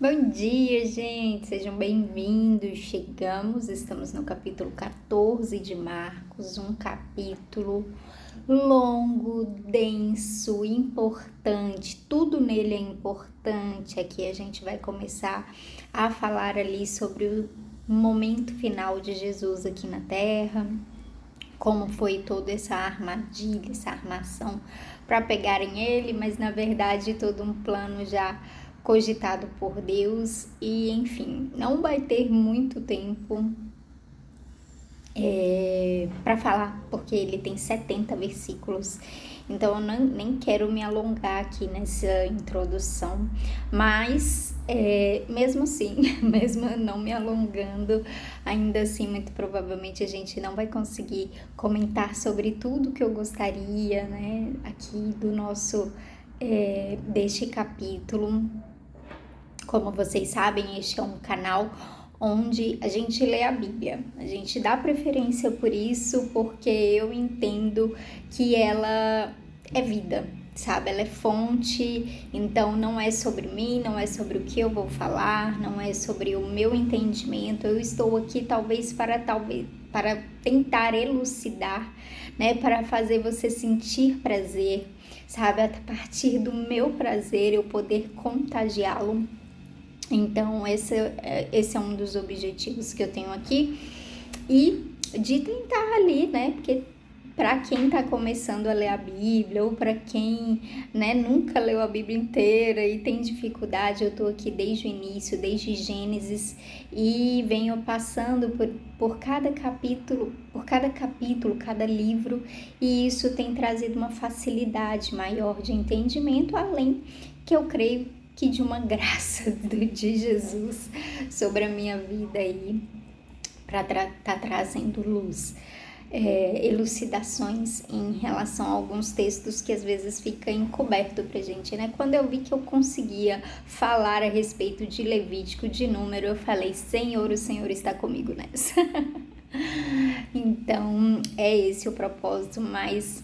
Bom dia, gente! Sejam bem-vindos. Estamos no capítulo 14 de Marcos, um capítulo longo, denso, importante. Tudo nele é importante. Aqui a gente vai começar a falar ali sobre o momento final de Jesus aqui na Terra, como foi toda essa armadilha, essa armação para pegarem ele, mas na verdade todo um plano já cogitado por Deus. E enfim, não vai ter muito tempo para falar, porque ele tem 70 versículos, então eu nem quero me alongar aqui nessa introdução, mas mesmo assim, mesmo não me alongando, ainda assim muito provavelmente a gente não vai conseguir comentar sobre tudo que eu gostaria, né, aqui do nosso deste capítulo. Como vocês sabem, este é um canal onde a gente lê a Bíblia. A gente dá preferência por isso, porque eu entendo que ela é vida, sabe? Ela é fonte, então não é sobre mim, não é sobre o que eu vou falar, não é sobre o meu entendimento. Eu estou aqui para tentar elucidar, né? Para fazer você sentir prazer, sabe? A partir do meu prazer eu poder contagiá-lo. Então esse é um dos objetivos que eu tenho aqui, e de tentar ali, né, porque para quem está começando a ler a Bíblia, ou para quem, né, nunca leu a Bíblia inteira e tem dificuldade, eu estou aqui desde o início, desde Gênesis, e venho passando por cada capítulo, cada livro, e isso tem trazido uma facilidade maior de entendimento, além que eu creio que de uma graça de Jesus sobre a minha vida aí, para tá trazendo luz, elucidações em relação a alguns textos que às vezes fica encoberto pra gente, né? Quando eu vi que eu conseguia falar a respeito de Levítico, de Número, eu falei, Senhor, o Senhor está comigo nessa. Então, é esse o propósito, mas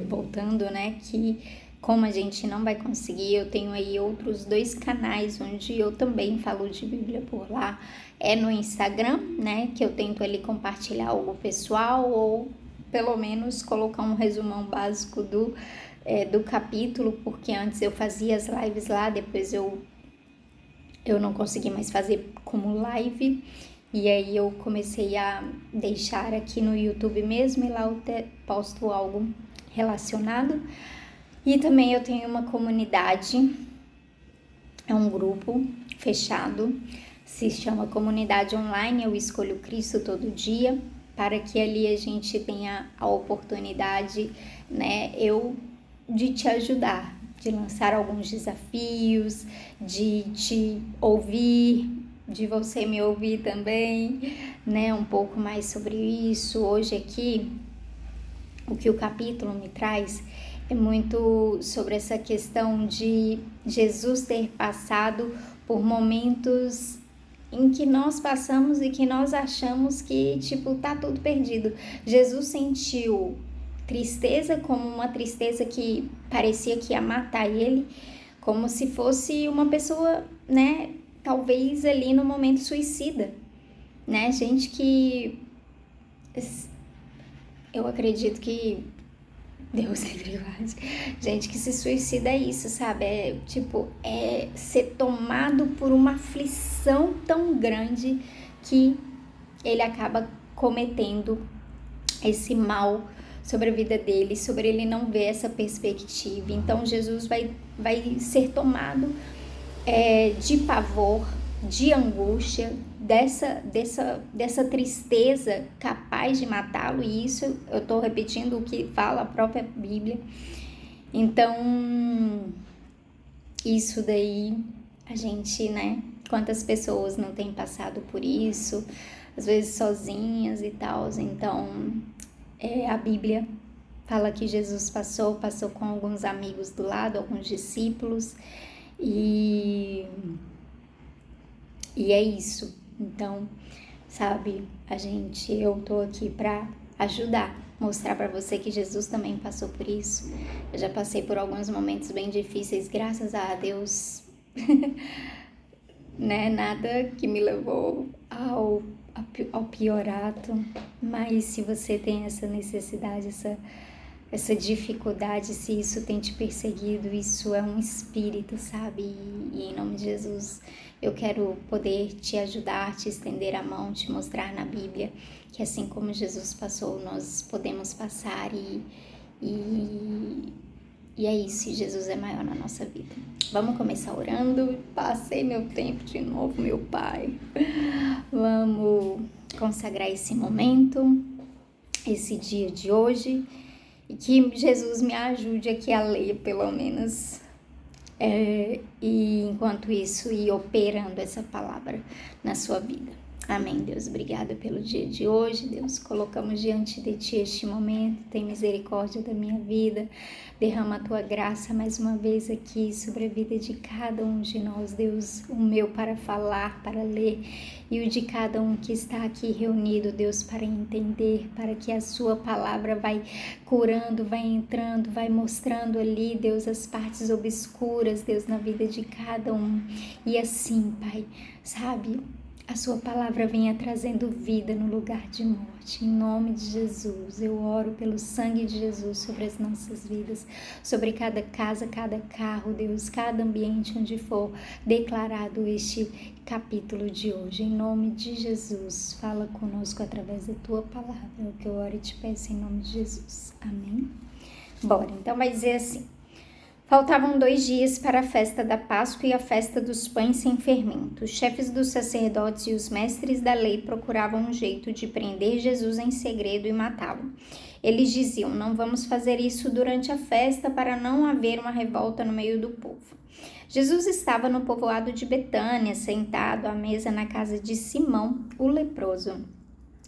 voltando, né, que como a gente não vai conseguir, eu tenho aí outros 2 canais onde eu também falo de Bíblia por lá. É no Instagram, né, que eu tento ali compartilhar algo pessoal, ou pelo menos colocar um resumão básico do capítulo, porque antes eu fazia as lives lá, depois eu não consegui mais fazer como live, e aí eu comecei a deixar aqui no YouTube mesmo, e lá eu posto algo relacionado. E também eu tenho uma comunidade, é um grupo fechado, se chama Comunidade Online, eu escolho Cristo todo dia, para que ali a gente tenha a oportunidade, né, de te ajudar, de lançar alguns desafios, de te ouvir, de você me ouvir também, né, um pouco mais sobre isso. Hoje aqui, o que o capítulo me traz é muito sobre essa questão de Jesus ter passado por momentos em que nós passamos e que nós achamos que, tipo, tá tudo perdido. Jesus sentiu tristeza, como uma tristeza que parecia que ia matar ele, como se fosse uma pessoa, né, talvez ali no momento suicida, né? Gente que eu acredito que Deus livre guarde. Gente que se suicida é isso, sabe? É ser tomado por uma aflição tão grande que ele acaba cometendo esse mal sobre a vida dele, sobre ele não ver essa perspectiva. Então Jesus vai ser tomado de pavor, de angústia, dessa tristeza capaz de matá-lo, e isso eu estou repetindo o que fala a própria Bíblia. Então, isso daí, a gente, né, quantas pessoas não têm passado por isso, às vezes sozinhas e tal. Então, a Bíblia fala que Jesus passou com alguns amigos do lado, alguns discípulos, e é isso. Então, sabe, eu tô aqui para ajudar, mostrar para você que Jesus também passou por isso. Eu já passei por alguns momentos bem difíceis, graças a Deus, né? Nada que me levou ao piorato, mas se você tem essa necessidade, essa dificuldade, se isso tem te perseguido, isso é um espírito, sabe? E em nome de Jesus, eu quero poder te ajudar, te estender a mão, te mostrar na Bíblia que assim como Jesus passou, nós podemos passar e é isso, Jesus é maior na nossa vida. Vamos começar orando. Passei meu tempo de novo, meu Pai. Vamos consagrar esse momento, esse dia de hoje, e que Jesus me ajude aqui a ler, pelo menos. E enquanto isso, ir operando essa palavra na sua vida. Amém, Deus. Obrigada pelo dia de hoje. Deus, colocamos diante de Ti este momento. Tem misericórdia da minha vida. Derrama a Tua graça mais uma vez aqui sobre a vida de cada um de nós, Deus. O meu para falar, para ler, e o de cada um que está aqui reunido, Deus, para entender, para que a Sua palavra vai curando, vai entrando, vai mostrando ali, Deus, as partes obscuras, Deus, na vida de cada um. E assim, Pai, sabe, a Sua palavra venha trazendo vida no lugar de morte. Em nome de Jesus, eu oro pelo sangue de Jesus sobre as nossas vidas, sobre cada casa, cada carro, Deus, cada ambiente onde for declarado este capítulo de hoje. Em nome de Jesus, fala conosco através da Tua palavra. É o que eu oro e te peço em nome de Jesus. Amém? Bora, então vai dizer assim. Faltavam 2 dias para a festa da Páscoa e a festa dos pães sem fermento. Os chefes dos sacerdotes e os mestres da lei procuravam um jeito de prender Jesus em segredo e matá-lo. Eles diziam, não vamos fazer isso durante a festa para não haver uma revolta no meio do povo. Jesus estava no povoado de Betânia, sentado à mesa na casa de Simão, o leproso.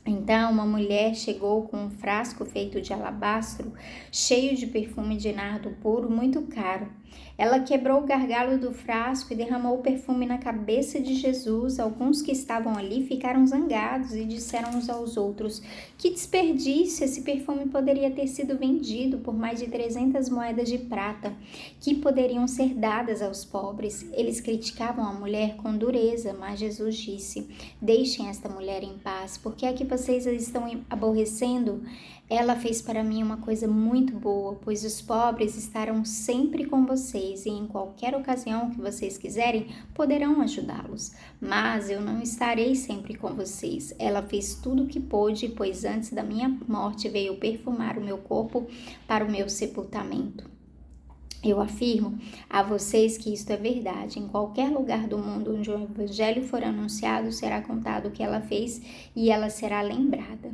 Então uma mulher chegou com um frasco feito de alabastro, cheio de perfume de nardo puro, muito caro. Ela quebrou o gargalo do frasco e derramou o perfume na cabeça de Jesus. Alguns que estavam ali ficaram zangados e disseram uns aos outros, que desperdício, esse perfume poderia ter sido vendido por mais de 300 moedas de prata, que poderiam ser dadas aos pobres. Eles criticavam a mulher com dureza, mas Jesus disse, deixem esta mulher em paz, porque é que vocês a estão aborrecendo? Ela fez para mim uma coisa muito boa, pois os pobres estarão sempre com vocês e em qualquer ocasião que vocês quiserem, poderão ajudá-los. Mas eu não estarei sempre com vocês. Ela fez tudo o que pôde, pois antes da minha morte veio perfumar o meu corpo para o meu sepultamento. Eu afirmo a vocês que isto é verdade. Em qualquer lugar do mundo onde o evangelho for anunciado, será contado o que ela fez e ela será lembrada.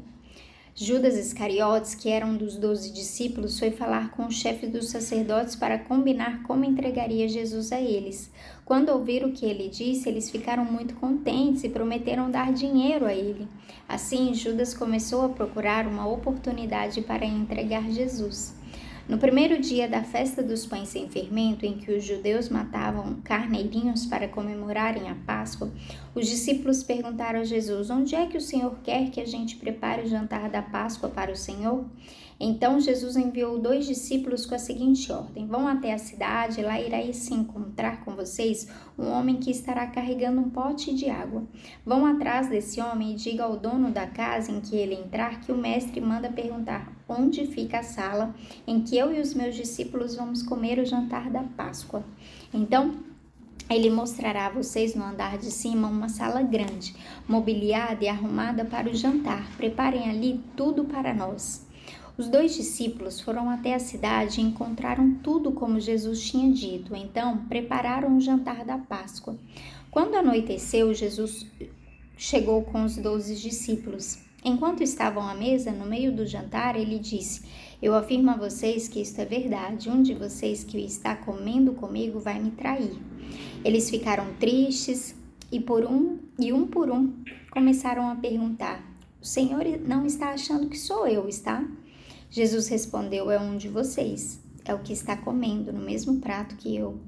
Judas Iscariotes, que era um dos 12 discípulos, foi falar com o chefe dos sacerdotes para combinar como entregaria Jesus a eles. Quando ouviram o que ele disse, eles ficaram muito contentes e prometeram dar dinheiro a ele. Assim, Judas começou a procurar uma oportunidade para entregar Jesus. No primeiro dia da festa dos pães sem fermento, em que os judeus matavam carneirinhos para comemorarem a Páscoa, os discípulos perguntaram a Jesus, onde é que o Senhor quer que a gente prepare o jantar da Páscoa para o Senhor? Então Jesus enviou 2 discípulos com a seguinte ordem, vão até a cidade, lá irá se encontrar com vocês um homem que estará carregando um pote de água. Vão atrás desse homem e diga ao dono da casa em que ele entrar que o mestre manda perguntar onde fica a sala em que eu e os meus discípulos vamos comer o jantar da Páscoa. Então, ele mostrará a vocês no andar de cima uma sala grande, mobiliada e arrumada para o jantar. Preparem ali tudo para nós. Os 2 discípulos foram até a cidade e encontraram tudo como Jesus tinha dito. Então, prepararam o jantar da Páscoa. Quando anoiteceu, Jesus chegou com os 12 discípulos. Enquanto estavam à mesa, no meio do jantar, ele disse, eu afirmo a vocês que isto é verdade, um de vocês que está comendo comigo vai me trair. Eles ficaram tristes e um por um começaram a perguntar, o Senhor não está achando que sou eu, está? Jesus respondeu, é um de vocês, é o que está comendo no mesmo prato que eu.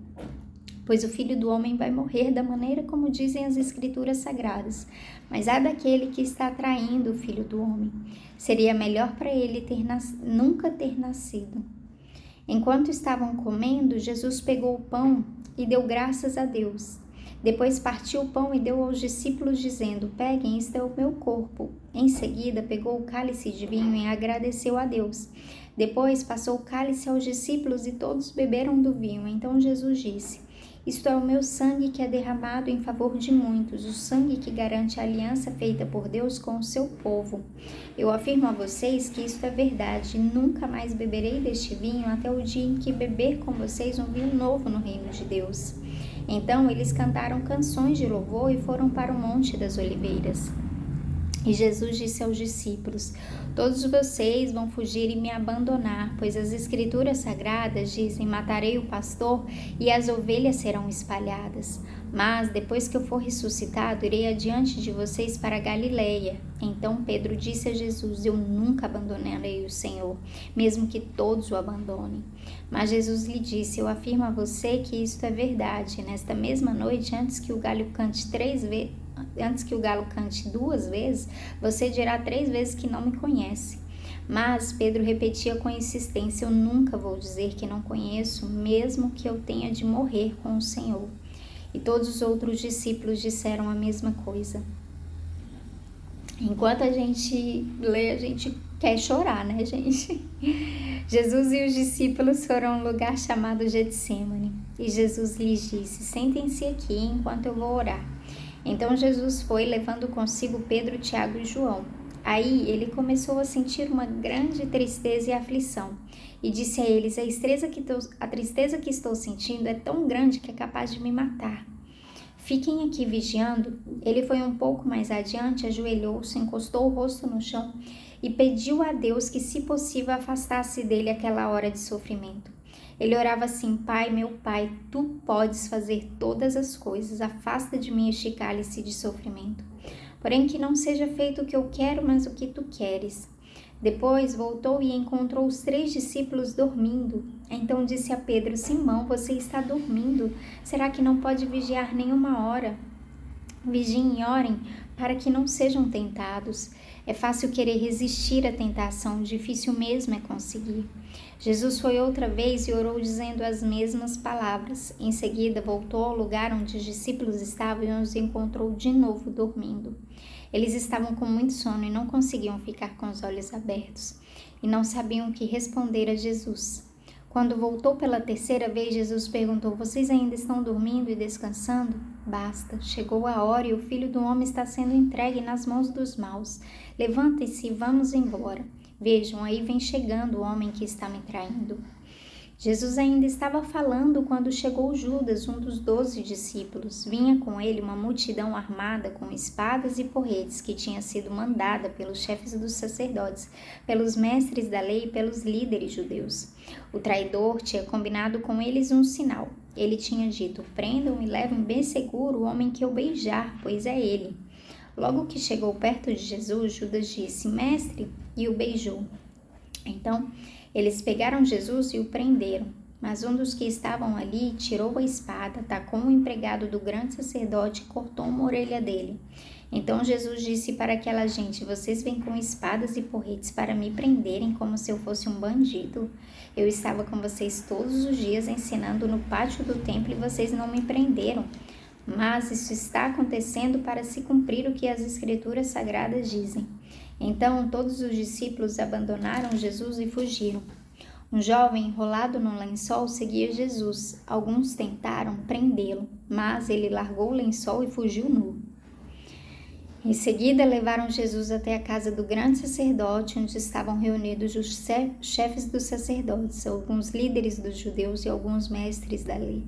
Pois o Filho do Homem vai morrer da maneira como dizem as Escrituras Sagradas, mas há daquele que está traindo o Filho do Homem. Seria melhor para ele nunca ter nascido. Enquanto estavam comendo, Jesus pegou o pão e deu graças a Deus. Depois partiu o pão e deu aos discípulos, dizendo: Peguem, isto é o meu corpo. Em seguida, pegou o cálice de vinho e agradeceu a Deus. Depois passou o cálice aos discípulos e todos beberam do vinho. Então Jesus disse: Isto é o meu sangue que é derramado em favor de muitos, o sangue que garante a aliança feita por Deus com o seu povo. Eu afirmo a vocês que isto é verdade. Nunca mais beberei deste vinho até o dia em que beber com vocês um vinho novo no reino de Deus. Então eles cantaram canções de louvor e foram para o Monte das Oliveiras. E Jesus disse aos discípulos: Todos vocês vão fugir e me abandonar, pois as Escrituras Sagradas dizem: Matarei o pastor e as ovelhas serão espalhadas. Mas depois que eu for ressuscitado, irei adiante de vocês para Galileia. Então Pedro disse a Jesus: Eu nunca abandonarei o Senhor, mesmo que todos o abandonem. Mas Jesus lhe disse: Eu afirmo a você que isto é verdade. Nesta mesma noite, antes que o galo cante 2 vezes, você dirá 3 vezes que não me conhece. Mas Pedro repetia com insistência: Eu nunca vou dizer que não conheço, mesmo que eu tenha de morrer com o Senhor. E todos os outros discípulos disseram a mesma coisa. Enquanto a gente lê, a gente quer chorar, né, gente? Jesus e os discípulos foram a um lugar chamado Getsêmani. E Jesus lhes disse: Sentem-se aqui enquanto eu vou orar. Então Jesus foi, levando consigo Pedro, Tiago e João. Aí ele começou a sentir uma grande tristeza e aflição, e disse a eles: a tristeza que estou sentindo é tão grande que é capaz de me matar. Fiquem aqui vigiando. Ele foi um pouco mais adiante, ajoelhou-se, encostou o rosto no chão e pediu a Deus que, se possível, afastasse dele aquela hora de sofrimento. Ele orava assim: Pai, meu Pai, Tu podes fazer todas as coisas, afasta de mim este cálice de sofrimento. Porém que não seja feito o que eu quero, mas o que Tu queres. Depois voltou e encontrou os 3 discípulos dormindo. Então disse a Pedro: Simão, você está dormindo? Será que não pode vigiar nenhuma hora? Vigiem e orem para que não sejam tentados. É fácil querer resistir à tentação, difícil mesmo é conseguir. Jesus foi outra vez e orou dizendo as mesmas palavras. Em seguida voltou ao lugar onde os discípulos estavam e os encontrou de novo dormindo. Eles estavam com muito sono e não conseguiam ficar com os olhos abertos, e não sabiam o que responder a Jesus. Quando voltou pela 3ª vez, Jesus perguntou: Vocês ainda estão dormindo e descansando? Basta, chegou a hora e o Filho do Homem está sendo entregue nas mãos dos maus. Levantem-se e vamos embora. Vejam, aí vem chegando o homem que está me traindo. Jesus ainda estava falando quando chegou Judas, um dos 12 discípulos. Vinha com ele uma multidão armada com espadas e porretes que tinha sido mandada pelos chefes dos sacerdotes, pelos mestres da lei e pelos líderes judeus. O traidor tinha combinado com eles um sinal. Ele tinha dito: Prendam e levem bem seguro o homem que eu beijar, pois é ele. Logo que chegou perto de Jesus, Judas disse: Mestre, e o beijou. Então eles pegaram Jesus e o prenderam, mas um dos que estavam ali tirou a espada, atacou um empregado do grande sacerdote e cortou uma orelha dele. Então Jesus disse para aquela gente: Vocês vêm com espadas e porretes para me prenderem como se eu fosse um bandido? Eu estava com vocês todos os dias ensinando no pátio do templo e vocês não me prenderam. Mas isso está acontecendo para se cumprir o que as Escrituras Sagradas dizem. Então todos os discípulos abandonaram Jesus e fugiram. Um jovem enrolado num lençol seguia Jesus. Alguns tentaram prendê-lo, mas ele largou o lençol e fugiu nu. Em seguida levaram Jesus até a casa do grande sacerdote, onde estavam reunidos os chefes dos sacerdotes, alguns líderes dos judeus e alguns mestres da lei.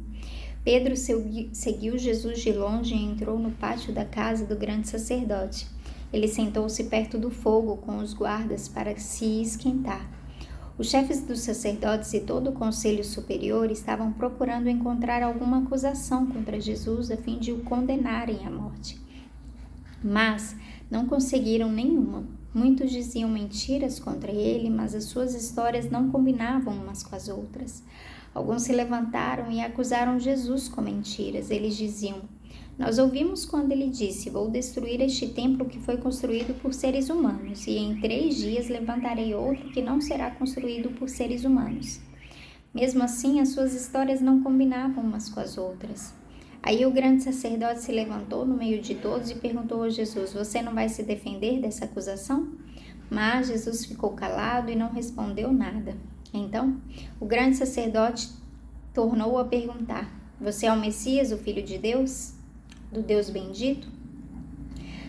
Pedro seguiu Jesus de longe e entrou no pátio da casa do grande sacerdote. Ele sentou-se perto do fogo com os guardas para se esquentar. Os chefes dos sacerdotes e todo o conselho superior estavam procurando encontrar alguma acusação contra Jesus a fim de o condenarem à morte. Mas não conseguiram nenhuma. Muitos diziam mentiras contra ele, mas as suas histórias não combinavam umas com as outras. Alguns se levantaram e acusaram Jesus com mentiras. Eles diziam: Nós ouvimos quando ele disse: Vou destruir este templo que foi construído por seres humanos, e em 3 dias levantarei outro que não será construído por seres humanos. Mesmo assim, as suas histórias não combinavam umas com as outras. Aí o grande sacerdote se levantou no meio de todos e perguntou a Jesus: você não vai se defender dessa acusação? Mas Jesus ficou calado e não respondeu nada. Então, o grande sacerdote tornou a perguntar: você é o Messias, o Filho de Deus? Do Deus bendito?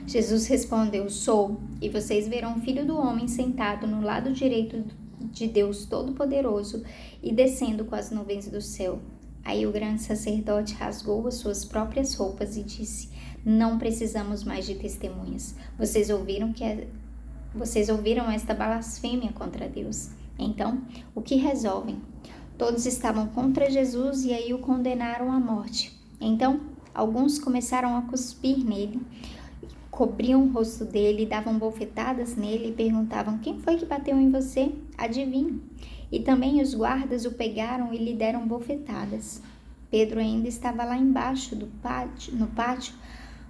Jesus respondeu: sou, e vocês verão o Filho do Homem sentado no lado direito de Deus Todo-Poderoso e descendo com as nuvens do céu. Aí o grande sacerdote rasgou as suas próprias roupas e disse: não precisamos mais de testemunhas. Vocês ouviram esta blasfêmia contra Deus. Então, o que resolvem? Todos estavam contra Jesus e aí o condenaram à morte. Então, alguns começaram a cuspir nele, cobriam o rosto dele, davam bofetadas nele e perguntavam: quem foi que bateu em você? Adivinhe. E também os guardas o pegaram e lhe deram bofetadas. Pedro ainda estava lá embaixo no pátio,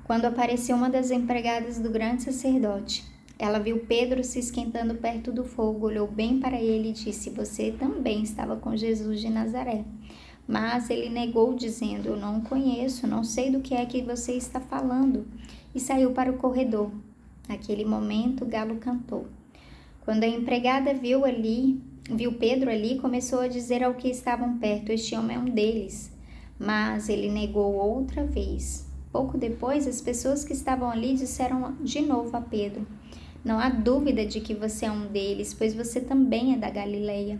quando apareceu uma das empregadas do grande sacerdote. Ela viu Pedro se esquentando perto do fogo, olhou bem para ele e disse: você também estava com Jesus de Nazaré. Mas ele negou, dizendo: eu não o conheço, não sei do que é que você está falando. E saiu para o corredor. Naquele momento, o galo cantou. Quando a empregada viu Pedro ali, começou a dizer ao que estavam perto: este homem é um deles. Mas ele negou outra vez. Pouco depois, as pessoas que estavam ali disseram de novo a Pedro: não há dúvida de que você é um deles, pois você também é da Galileia.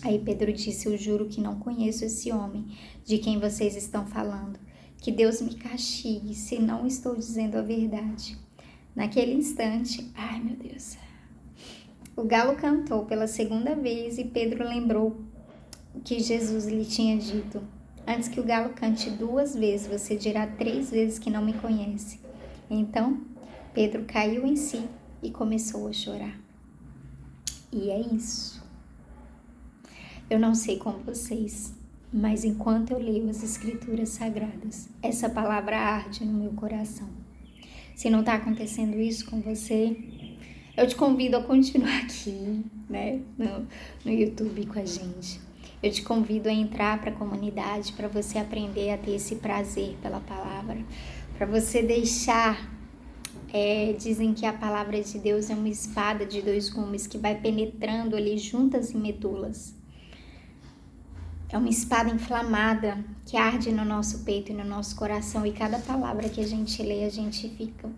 Aí Pedro disse: eu juro que não conheço esse homem de quem vocês estão falando. Que Deus me castigue se não estou dizendo a verdade. Naquele instante, ai meu Deus, o galo cantou pela segunda vez e Pedro lembrou o que Jesus lhe tinha dito: antes que o galo cante 2 vezes, você dirá 3 vezes que não me conhece. Então, Pedro caiu em si e começou a chorar. E é isso. Eu não sei como vocês, mas enquanto eu leio as Escrituras Sagradas, essa palavra arde no meu coração. Se não está acontecendo isso com você, eu te convido a continuar aqui, né, no YouTube com a gente. Eu te convido a entrar para a comunidade, para você aprender a ter esse prazer pela palavra, para você deixar... dizem que a palavra de Deus é uma espada de 2 gumes que vai penetrando ali juntas e medulas. É uma espada inflamada que arde no nosso peito e no nosso coração. E cada palavra que a gente lê, a gente fica...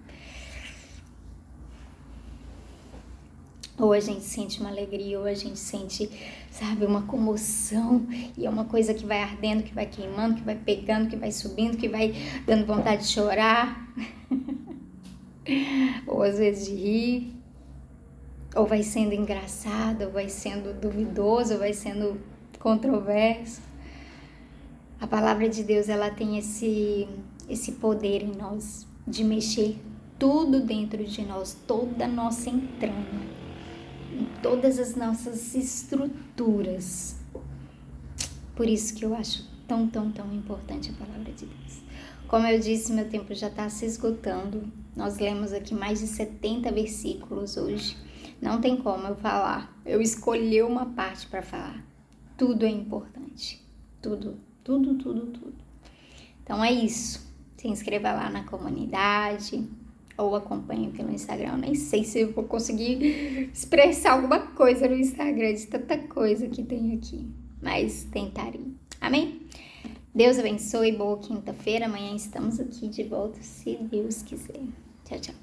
ou a gente sente uma alegria, ou a gente sente, sabe, uma comoção. E é uma coisa que vai ardendo, que vai queimando, que vai pegando, que vai subindo, que vai dando vontade de chorar. Ou às vezes de rir. Ou vai sendo engraçado, ou vai sendo duvidoso, ou vai sendo... controverso. A palavra de Deus, ela tem esse poder em nós de mexer tudo dentro de nós, toda a nossa entranha, em todas as nossas estruturas. Por isso que eu acho tão importante a palavra de Deus. Como eu disse, meu tempo já está se esgotando. Nós lemos aqui mais de 70 versículos hoje. Não tem como eu falar. Eu escolhi uma parte para falar. Tudo é importante. Tudo. Então é isso. Se inscreva lá na comunidade ou acompanhe pelo Instagram. Eu nem sei se eu vou conseguir expressar alguma coisa no Instagram de tanta coisa que tem aqui, mas tentarei. Amém? Deus abençoe. Boa quinta-feira. Amanhã estamos aqui de volta, se Deus quiser. Tchau.